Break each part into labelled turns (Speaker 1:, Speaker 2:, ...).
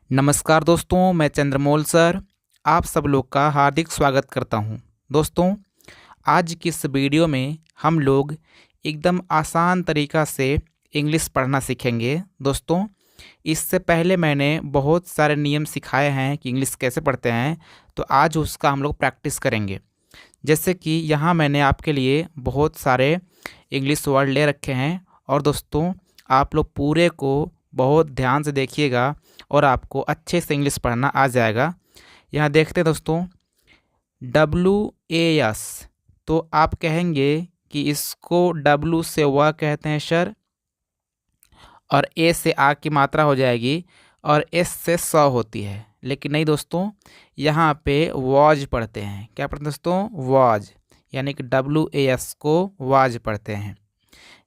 Speaker 1: नमस्कार दोस्तों, मैं चंद्रमौल सर आप सब लोग का हार्दिक स्वागत करता हूं। दोस्तों, आज की इस वीडियो में हम लोग एकदम आसान तरीका से इंग्लिश पढ़ना सीखेंगे। दोस्तों, इससे पहले मैंने बहुत सारे नियम सिखाए हैं कि इंग्लिश कैसे पढ़ते हैं, तो आज उसका हम लोग प्रैक्टिस करेंगे। जैसे कि यहाँ मैंने आपके लिए बहुत सारे इंग्लिश वर्ड ले रखे हैं और दोस्तों, आप लोग पूरे को बहुत ध्यान से देखिएगा और आपको अच्छे से इंग्लिश पढ़ना आ जाएगा। यहाँ देखते हैं दोस्तों, WAS, तो आप कहेंगे कि इसको W से वह कहते हैं सर, और A से आ की मात्रा हो जाएगी और S से स होती है। लेकिन नहीं दोस्तों, यहाँ पे वॉज पढ़ते हैं। क्या पढ़ते हैं दोस्तों? वॉज, यानी कि WAS को वाज पढ़ते हैं।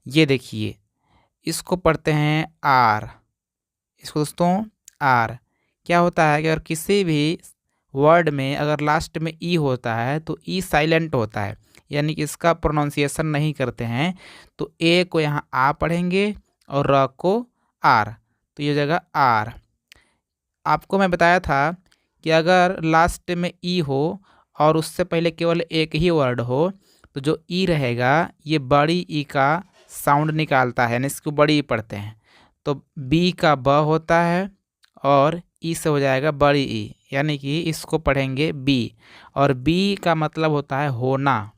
Speaker 1: ये देखिए, इसको पढ़ते हैं आर। इसको दोस्तों आर। क्या होता है कि अगर किसी भी वर्ड में अगर लास्ट में ई होता है तो ई साइलेंट होता है, यानी कि इसका प्रोनाउंसिएशन नहीं करते हैं। तो ए को यहाँ आ पढ़ेंगे और र को आर, तो ये हो जाएगा आर। आपको मैं बताया था कि अगर लास्ट में ई हो और उससे पहले केवल एक ही वर्ड हो तो जो ई रहेगा ये बड़ी ई का साउंड निकालता है, यानी इसको बड़ी ई पढ़ते हैं। तो बी का ब होता है और ई से हो जाएगा बड़ी ई, यानी कि इसको पढ़ेंगे बी, और बी का मतलब होता है होना।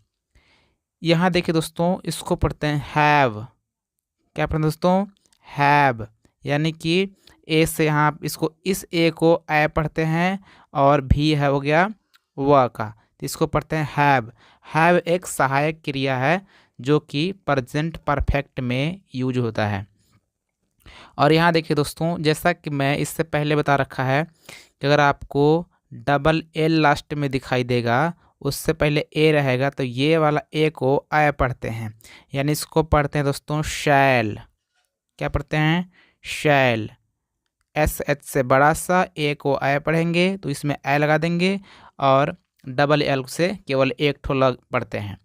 Speaker 1: यहाँ देखिए दोस्तों, इसको पढ़ते हैं हैव। क्या पढ़ते हैं दोस्तों? हैव, यानी कि ए से यहाँ इसको इस ए को ए पढ़ते हैं और भी है हो गया व का, तो इसको पढ़ते हैं हैव। हैव एक सहायक क्रिया है जो कि प्रेजेंट परफेक्ट में यूज होता है। और यहाँ देखिए दोस्तों, जैसा कि मैं इससे पहले बता रखा है कि अगर आपको डबल एल लास्ट में दिखाई देगा, उससे पहले ए रहेगा, तो ये वाला ए को आ पढ़ते हैं, यानी इसको पढ़ते हैं दोस्तों शैल। क्या पढ़ते हैं? शैल। एस एच से बड़ा सा ए को आ पढ़ेंगे तो इसमें ए लगा देंगे, और डबल एल से केवल एक ठो लग पढ़ते हैं,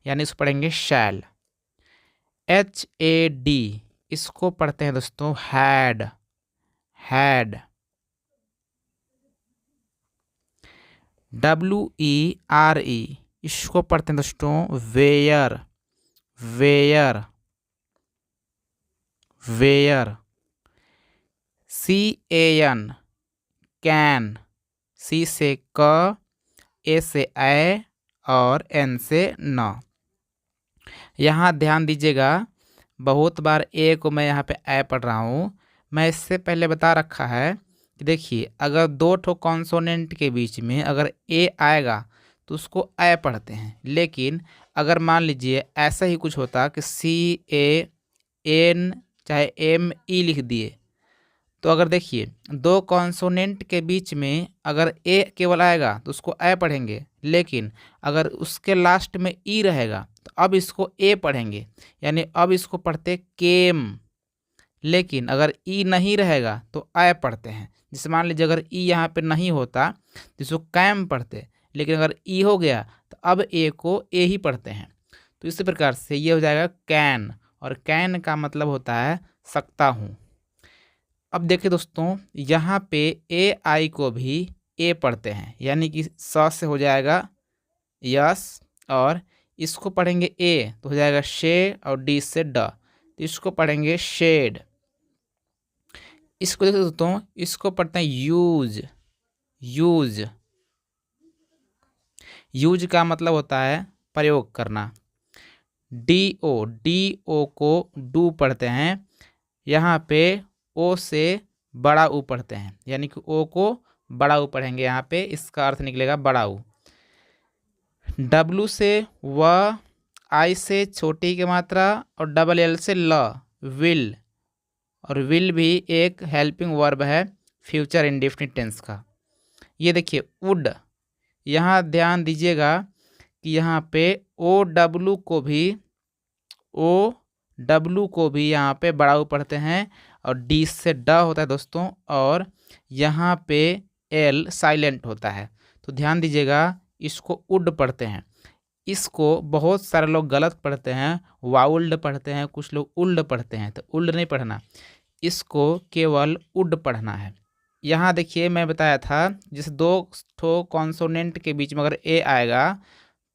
Speaker 1: यानी इसको पढ़ेंगे शैल। HAD, इसको पढ़ते हैं दोस्तों हैड। हैड। WERE, इसको पढ़ते हैं दोस्तों where. Where. Where. CAN, can. C से क, A से ए और N से न। यहाँ ध्यान दीजिएगा, बहुत बार ए को मैं यहाँ पे ए पढ़ रहा हूँ। मैं इससे पहले बता रखा है कि देखिए, अगर दो ठो कॉन्सोनेंट के बीच में अगर ए आएगा तो उसको ए पढ़ते हैं। लेकिन अगर मान लीजिए ऐसा ही कुछ होता कि CAN चाहे ME लिख दिए, तो अगर देखिए दो कॉन्सोनेंट के बीच में अगर ए केवल आएगा तो उसको ए पढ़ेंगे, लेकिन अगर उसके लास्ट में ई रहेगा तो अब इसको ए पढ़ेंगे, यानी अब इसको पढ़ते केम। लेकिन अगर ई नहीं रहेगा तो ए पढ़ते हैं। जैसे मान लीजिए अगर ई यहाँ पे नहीं होता तो इसको कैम पढ़ते, लेकिन अगर ई हो गया तो अब ए को ए ही पढ़ते हैं। तो इसी प्रकार से ये हो जाएगा कैन, और कैन का मतलब होता है सकता हूँ। अब देखिए दोस्तों, यहाँ पे ए आई को भी ए पढ़ते हैं, यानी कि स से हो जाएगा यस, और इसको पढ़ेंगे ए तो हो जाएगा शे, और डी से ड, तो इसको पढ़ेंगे शेड। इसको देखिए दोस्तों, इसको पढ़ते हैं यूज। यूज। यूज का मतलब होता है प्रयोग करना। DO, DO को डू पढ़ते हैं। यहाँ पे ओ से बड़ा ऊ पढ़ते हैं, यानी कि ओ को बड़ा ऊ पढ़ेंगे। यहाँ पे इसका अर्थ निकलेगा बड़ा ऊ। W से व, आई से छोटी की मात्रा, और डबल एल से ल, विल। और विल भी एक हेल्पिंग वर्ब है फ्यूचर इंडेफिनिट टेंस का। ये देखिए वुड, यहाँ ध्यान दीजिएगा कि यहाँ पे OW को भी यहाँ पे बड़ा ऊ पढ़ते हैं, और डी से ड होता है दोस्तों, और यहाँ पे एल साइलेंट होता है। तो ध्यान दीजिएगा, इसको उड पढ़ते हैं। इसको बहुत सारे लोग गलत पढ़ते हैं, वाउल्ड पढ़ते हैं, कुछ लोग उल्ड पढ़ते हैं। तो उल्ड नहीं पढ़ना, इसको केवल उड पढ़ना है। यहाँ देखिए मैं बताया था जैसे दो ठो कॉन्सोनेंट के बीच में अगर ए आएगा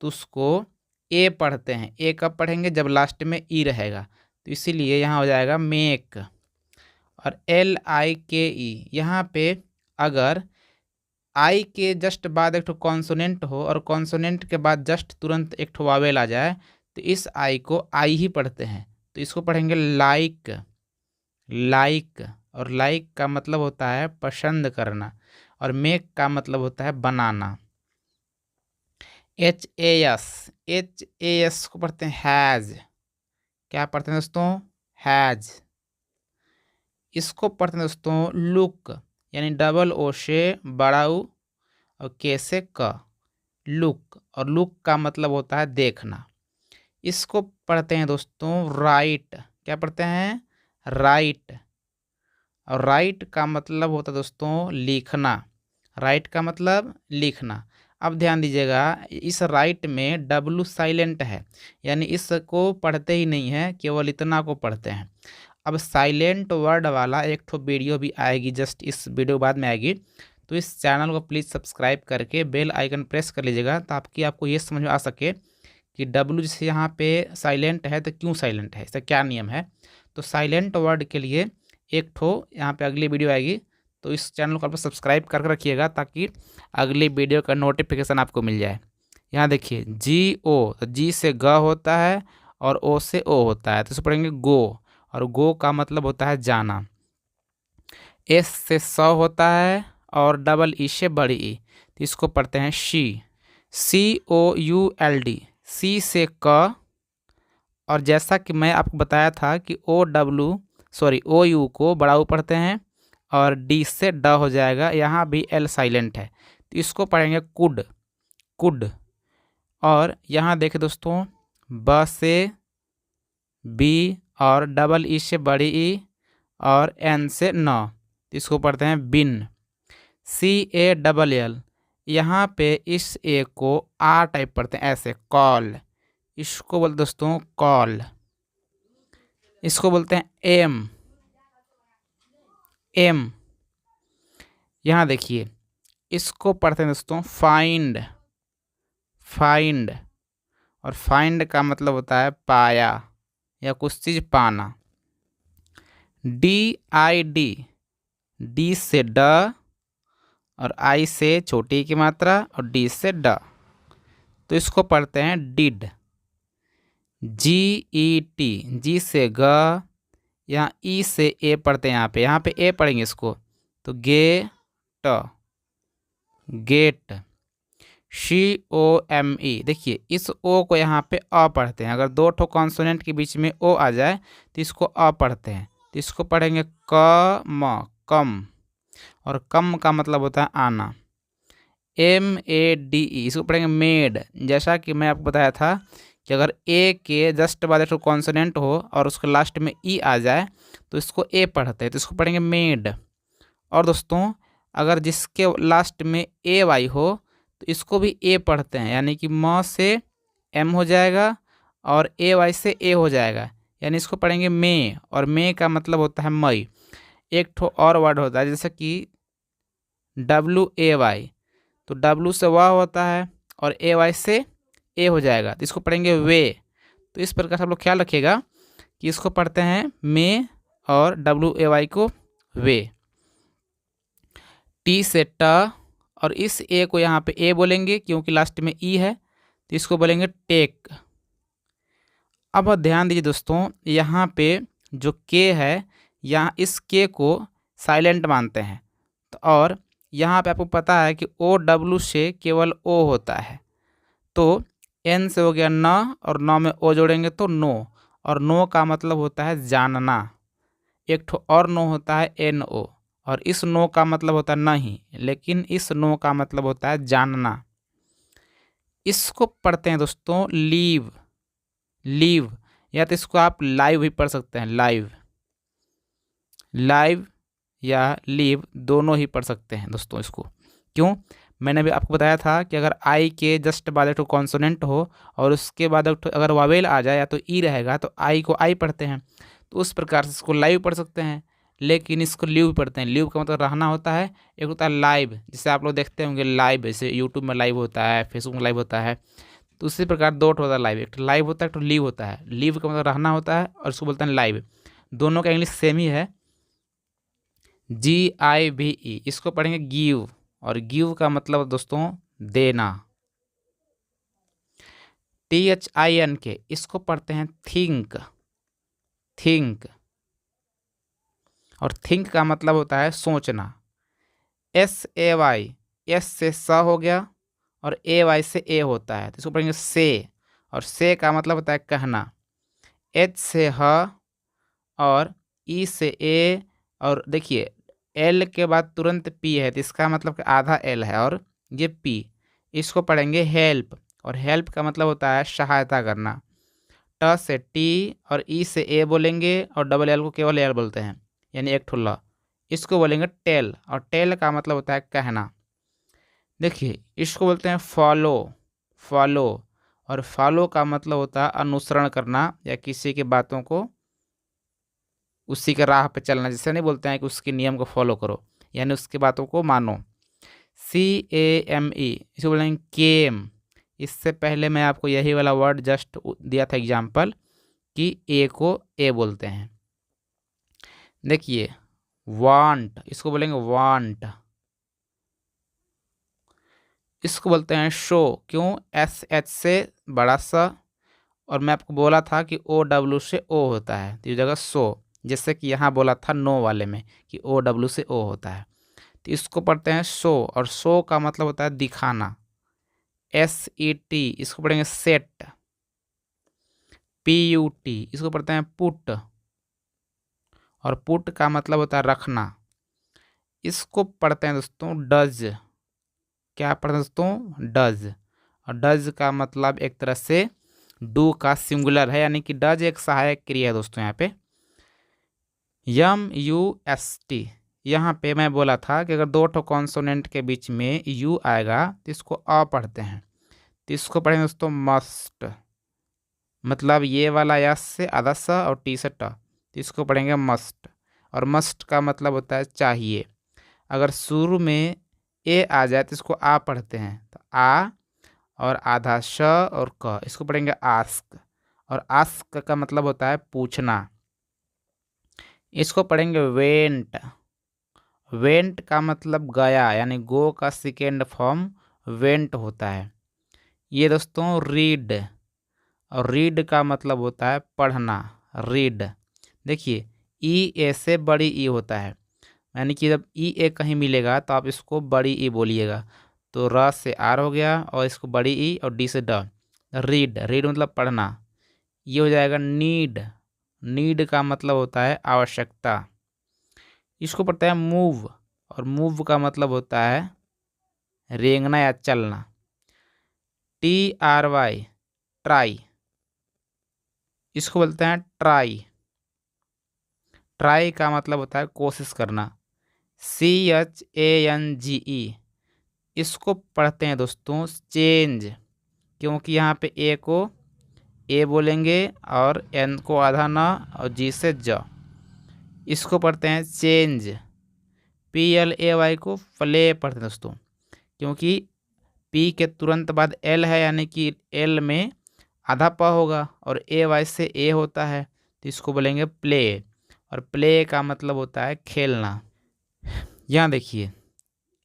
Speaker 1: तो उसको ए पढ़ते हैं। ए कब पढ़ेंगे? जब लास्ट में ई रहेगा। तो इसीलिए यहाँ हो जाएगा मेक। और LIKE, यहाँ पे अगर आई के जस्ट बाद एक ठो कॉन्सोनेंट हो और कॉन्सोनेंट के बाद जस्ट तुरंत एक ठो वावेल आ जाए तो इस आई को आई ही पढ़ते हैं। तो इसको पढ़ेंगे लाइक। लाइक, और लाइक का मतलब होता है पसंद करना, और मेक का मतलब होता है बनाना। HAS को पढ़ते हैं हैज़। क्या पढ़ते हैं दोस्तों? हैज़। इसको पढ़ते हैं दोस्तों लुक, यानी डबल ओ से बड़ा ऊ और के से क, लुक। और लुक का मतलब होता है देखना। इसको पढ़ते हैं दोस्तों राइट। क्या पढ़ते हैं? राइट। और राइट का मतलब होता है दोस्तों लिखना। राइट का मतलब लिखना। अब ध्यान दीजिएगा, इस राइट में डब्लू साइलेंट है, यानी इसको पढ़ते ही नहीं है, केवल इतना को पढ़ते हैं। अब साइलेंट वर्ड वाला एक ठो वीडियो भी आएगी, जस्ट इस वीडियो बाद में आएगी। तो इस चैनल को प्लीज़ सब्सक्राइब करके बेल आइकन प्रेस कर लीजिएगा, ताकि आपको ये समझ में आ सके कि डब्लू जैसे यहाँ पे साइलेंट है तो क्यों साइलेंट है, इसका क्या नियम है। तो साइलेंट वर्ड के लिए एक ठो यहाँ पे अगली वीडियो आएगी, तो इस चैनल को आप सब्सक्राइब करके रखिएगा ताकि अगली वीडियो का नोटिफिकेशन आपको मिल जाए। यहाँ देखिए GO, तो जी से ग होता है और ओ से ओ होता है, तो इसे पढ़ेंगे गो। और गो का मतलब होता है जाना। एस से स होता है और डबल ई से बड़ी ई, तो इसको पढ़ते हैं शी। COULD, सी से क। और जैसा कि मैं आपको बताया था कि OU को बड़ा ऊ पढ़ते हैं और डी से ड हो जाएगा, यहाँ भी एल साइलेंट है, तो इसको पढ़ेंगे कुड। कुड। और यहाँ देखें दोस्तों ब से बी और डबल ई से बड़ी ई और एन से न, तो इसको पढ़ते हैं बिन। CALL, यहाँ पे इस ए को आ टाइप पढ़ते हैं ऐसे, कॉल। इसको बोलते दोस्तों कॉल। इसको बोलते हैं एम। एम। यहाँ देखिए इसको पढ़ते हैं दोस्तों फाइंड। फाइंड। और फाइंड का मतलब होता है पाया या कुछ चीज़ पाना। DID, डी से ड और आई से छोटी की मात्रा और डी से ड, तो इसको पढ़ते हैं डिड। GET, जी से ग, यहाँ ई से ए पढ़ते हैं, यहाँ पे ए पढ़ेंगे इसको, तो गेट। COME, देखिए इस ओ को यहाँ पे अ पढ़ते हैं। अगर दो ठो कॉन्सोनेंट के बीच में ओ आ जाए तो इसको अ पढ़ते हैं, तो इसको पढ़ेंगे कम। और कम का मतलब होता है आना। MADE, इसको पढ़ेंगे मेड। जैसा कि मैं आपको बताया था कि अगर ए के जस्ट बाद एक ठो कॉन्सोनेंट हो और उसके लास्ट में ई आ जाए तो इसको ए पढ़ते हैं, तो इसको पढ़ेंगे मेड। और दोस्तों अगर जिसके लास्ट में AY हो तो इसको भी ए पढ़ते हैं, यानी कि म से एम हो जाएगा और AY से ए हो जाएगा, यानी इसको पढ़ेंगे मे। और मे का मतलब होता है मई। एक ठो और वर्ड होता है जैसे कि WAY, तो W से वाह होता है और AY से ए हो जाएगा, तो इसको पढ़ेंगे वे। तो इस प्रकार से आप लोग ख्याल रखिएगा कि इसको पढ़ते हैं मे और WAY को वे। T से ट, और इस ए को यहाँ पे ए बोलेंगे क्योंकि लास्ट में ई है, तो इसको बोलेंगे टेक। अब ध्यान दीजिए दोस्तों, यहाँ पे जो के है, यहाँ इस के को साइलेंट मानते हैं, तो और यहाँ पे आपको पता है कि OW से केवल ओ होता है, तो एन से हो गया न और न में ओ जोड़ेंगे तो नो। और नो का मतलब होता है जानना। एक ठो और नो होता है NO, और इस नो का मतलब होता है नहीं, लेकिन इस नो का मतलब होता है जानना। इसको पढ़ते हैं दोस्तों लीव। लीव, या तो इसको आप लाइव भी पढ़ सकते हैं, लाइव। लाइव या लीव दोनों ही पढ़ सकते हैं दोस्तों इसको। क्यों? मैंने भी आपको बताया था कि अगर आई के जस्ट बाद एक ठो कॉन्सोनेंट हो और उसके बाद अगर वावेल आ जाए या तो ई रहेगा तो आई को आई पढ़ते हैं, तो उस प्रकार से इसको लाइव पढ़ सकते हैं। लेकिन इसको लिव पढ़ते हैं। लिव का मतलब रहना होता है। एक होता है लाइव, जिसे आप लोग देखते होंगे लाइव, जैसे यूट्यूब में लाइव होता है, फेसबुक में लाइव होता है। तो उसी प्रकार दो होता है लाइव, एक लाइव होता है, एक लिव होता है। लिव का मतलब रहना होता है और उसको बोलते हैं लाइव। दोनों का इंग्लिश सेम ही है, GIVE। इसको पढ़ेंगे गिव, और गिव का मतलब दोस्तों देना। THINK, इसको पढ़ते हैं थिंक, थिंक। और थिंक का मतलब होता है सोचना। SAY, एस से स हो गया और AY से ए होता है, तो इसको पढ़ेंगे से। और से का मतलब होता है कहना। H से ह और E से ए, और देखिए L के बाद तुरंत P है, तो इसका मतलब कि आधा L है और ये P। इसको पढ़ेंगे हेल्प, और हेल्प का मतलब होता है सहायता करना। ट से टी और ई से ए बोलेंगे, और डबल एल को केवल एल बोलते हैं, यानी एक ठुल्ला। इसको बोलेंगे टेल, और टेल का मतलब होता है कहना। देखिए इसको बोलते हैं फॉलो, फॉलो। और फॉलो का मतलब होता है अनुसरण करना, या किसी की बातों को उसी के राह पे चलना। जैसे नहीं बोलते हैं कि उसके नियम को फॉलो करो, यानी उसकी बातों को मानो। CAME, इसको बोलेंगे केम। इससे पहले मैं आपको यही वाला वर्ड जस्ट दिया था एग्जाम्पल, कि ए को ए बोलते हैं। देखिए वांट, इसको बोलेंगे वांट। इसको बोलते हैं शो, क्यों? SH से बड़ा सा, और मैं आपको बोला था कि OW से ओ होता है, तो ये जगह शो। जैसे कि यहाँ बोला था नो वाले में कि OW से ओ होता है, तो इसको पढ़ते हैं शो। और शो का मतलब होता है दिखाना। SET, इसको पढ़ेंगे सेट। PUT, इसको पढ़ते हैं पुट, और पुट का मतलब होता है रखना। इसको पढ़ते हैं दोस्तों डज। क्या पढ़ते हैं दोस्तों? डज। और डज का मतलब एक तरह से डू का सिंगुलर है, यानी कि डज एक सहायक क्रिया है दोस्तों। यहाँ पे MUST, यहाँ पे मैं बोला था कि अगर दो ठो कॉन्सोनेंट के बीच में यू आएगा तो इसको अ पढ़ते हैं। तो इसको पढ़ेंगे दोस्तों मस्ट, मतलब ये वाला यस से आधा स और टी से ट, तो इसको पढ़ेंगे मस्ट। और मस्ट का मतलब होता है चाहिए। अगर शुरू में ए आ जाए तो इसको आ पढ़ते हैं, तो आ और आधा श और क, इसको पढ़ेंगे आस्क। और आस्क का मतलब होता है पूछना। इसको पढ़ेंगे वेंट। वेंट का मतलब गया, यानी गो का सेकेंड फॉर्म वेंट होता है। ये दोस्तों रीड, और रीड का मतलब होता है पढ़ना, रीड। देखिए ई ए से बड़ी ई होता है, यानी कि जब ई ए कहीं मिलेगा तो आप इसको बड़ी ई बोलिएगा। तो र से आर हो गया, और इसको बड़ी ई, और डी से ड। रीड, रीड मतलब पढ़ना। ये हो जाएगा नीड। नीड का मतलब होता है आवश्यकता। इसको पढ़ते हैं मूव, और मूव का मतलब होता है रेंगना या चलना। TRY, ट्राई, इसको बोलते हैं ट्राई। ट्राई का मतलब होता है कोशिश करना। CHANGE, इसको पढ़ते हैं दोस्तों चेंज, क्योंकि यहाँ पे ए को ए बोलेंगे और एन को आधा ना, और जी से ज। इसको पढ़ते हैं चेंज। PLAY को प्ले पढ़ते हैं दोस्तों, क्योंकि पी के तुरंत बाद एल है, यानी कि एल में आधा प होगा, और AY से ए होता है, तो इसको बोलेंगे प्ले। और प्ले का मतलब होता है खेलना। यहाँ देखिए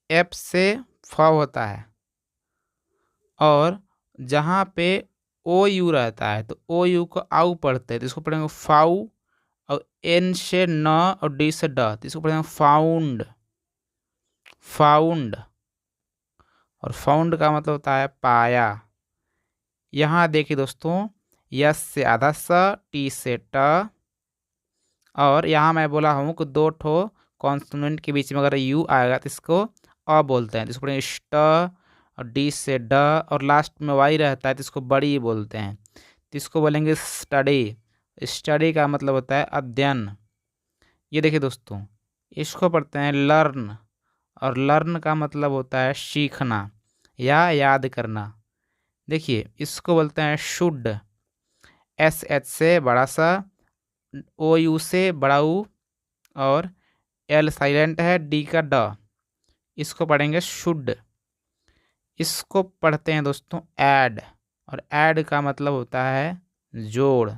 Speaker 1: एफ से फ होता है, और जहाँ पे OU रहता है तो OU को आउ पढ़ते हैं, तो इसको पढ़ेंगे फाउ। और एन से न और डी से ड, तो इसको पढ़ेंगे फाउंड, फाउंड। और फाउंड का मतलब होता है पाया। यहाँ देखिए दोस्तों यस से आधा स, टी से ट, और यहाँ मैं बोला हूँ कि दो ठो कॉन्सोनेंट के बीच में अगर यू आएगा तो इसको अ बोलते हैं, तो इसको पढ़ेंगे स्ट। और डी से ड, और लास्ट में वाई रहता है तो इसको बड़ी बोलते हैं, तो इसको बोलेंगे स्टडी। स्टडी का मतलब होता है अध्ययन। ये देखिए दोस्तों इसको पढ़ते हैं लर्न, और लर्न का मतलब होता है सीखना या याद करना। देखिए इसको बोलते हैं शुड। SH से बड़ा सा, OU से बड़ा ऊ, और एल साइलेंट है, डी का ड, इसको पढ़ेंगे शुड। इसको पढ़ते हैं दोस्तों ऐड, और ऐड का मतलब होता है जोड़।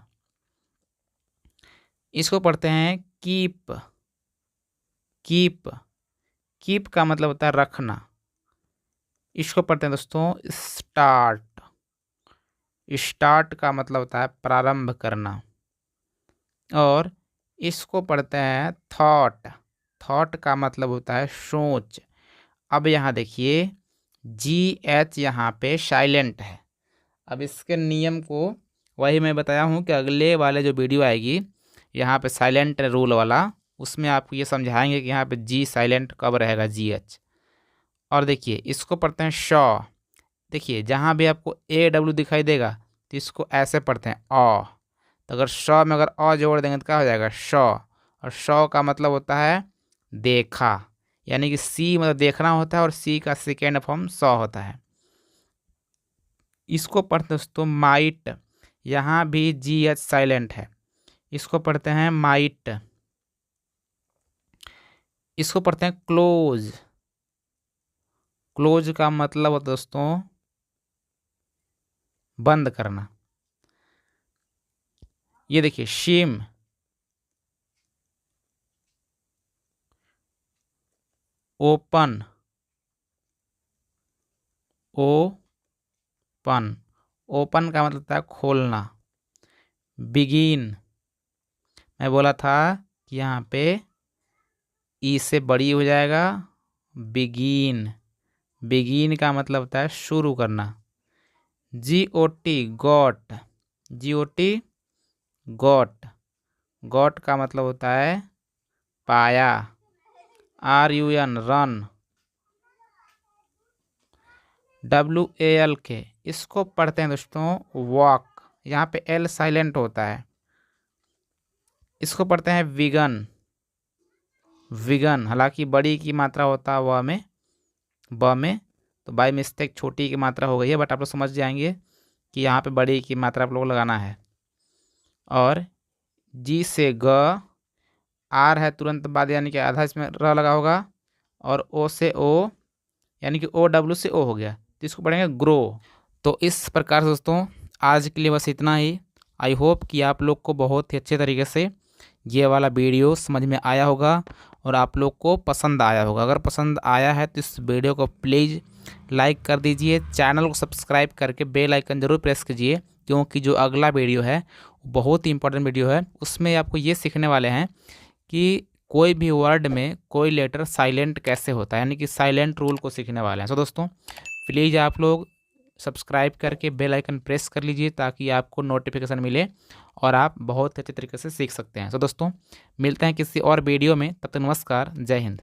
Speaker 1: इसको पढ़ते हैं कीप, कीप, कीप का मतलब होता है रखना। इसको पढ़ते हैं दोस्तों स्टार्ट, स्टार्ट का मतलब होता है प्रारंभ करना। और इसको पढ़ते हैं थॉट, थॉट का मतलब होता है सोच। अब यहाँ देखिए जी एच यहाँ पे साइलेंट है। अब इसके नियम को वही मैं बताया हूँ कि अगले वाले जो वीडियो आएगी यहाँ पे साइलेंट रूल वाला, उसमें आपको ये समझाएंगे कि यहाँ पे जी साइलेंट कब रहेगा, जी एच। और देखिए इसको पढ़ते हैं शॉ। देखिए जहाँ भी आपको ए डब्ल्यू दिखाई देगा तो इसको ऐसे पढ़ते हैं अ। तो अगर शॉ में अगर अ जोड़ देंगे तो क्या हो जाएगा शॉ। और शॉ का मतलब होता है देखा, यानी कि सी मतलब देखना होता है और सी का सेकेंड फॉर्म सॉ होता है। इसको पढ़ते हैं दोस्तों माइट, यहाँ भी जी एच साइलेंट है। इसको पढ़ते हैं माइट। इसको पढ़ते हैं क्लोज, क्लोज का मतलब होता है दोस्तों बंद करना। ये देखिए शिम, ओपन, ओपन, ओपन का मतलब होता है खोलना। बिगिन, मैं बोला था कि यहाँ पे ई से बड़ी हो जाएगा बिगिन, बिगिन का मतलब होता है शुरू करना। G O T got, G O T got, got का मतलब होता है पाया। R U N run, W A L K, इसको पढ़ते हैं दोस्तों वॉक, यहाँ पे एल साइलेंट होता है। इसको पढ़ते हैं विगन, विगन, हालांकि बड़ी की मात्रा होता है व में, ब में, तो बाय मिस्टेक छोटी की मात्रा हो गई है, बट आप लोग समझ जाएंगे कि यहाँ पे बड़ी की मात्रा आप लोग लगाना है। और जी से ग, आर है तुरंत बाद यानी कि आधा इसमें र लगा होगा, और ओ से ओ यानी कि ओ डब्ल्यू से ओ हो गया, तो इसको पढ़ेंगे ग्रो। तो इस प्रकार से दोस्तों आज के लिए बस इतना ही। आई होप कि आप लोग को बहुत ही अच्छे तरीके से ये वाला वीडियो समझ में आया होगा और आप लोग को पसंद आया होगा। अगर पसंद आया है तो इस वीडियो को प्लीज़ लाइक कर दीजिए, चैनल को सब्सक्राइब करके बेल आइकन ज़रूर प्रेस कीजिए, क्योंकि जो अगला वीडियो है बहुत ही इंपॉर्टेंट वीडियो है। उसमें आपको ये सीखने वाले हैं कि कोई भी वर्ड में कोई लेटर साइलेंट कैसे होता है, यानी कि साइलेंट रूल को सीखने वाले हैं। तो दोस्तों प्लीज़ आप लोग सब्सक्राइब करके बेल आइकन प्रेस कर लीजिए ताकि आपको नोटिफिकेशन मिले और आप बहुत अच्छे तरीके से सीख सकते हैं। तो दोस्तों मिलते हैं किसी और वीडियो में, तब तक नमस्कार, जय हिंद।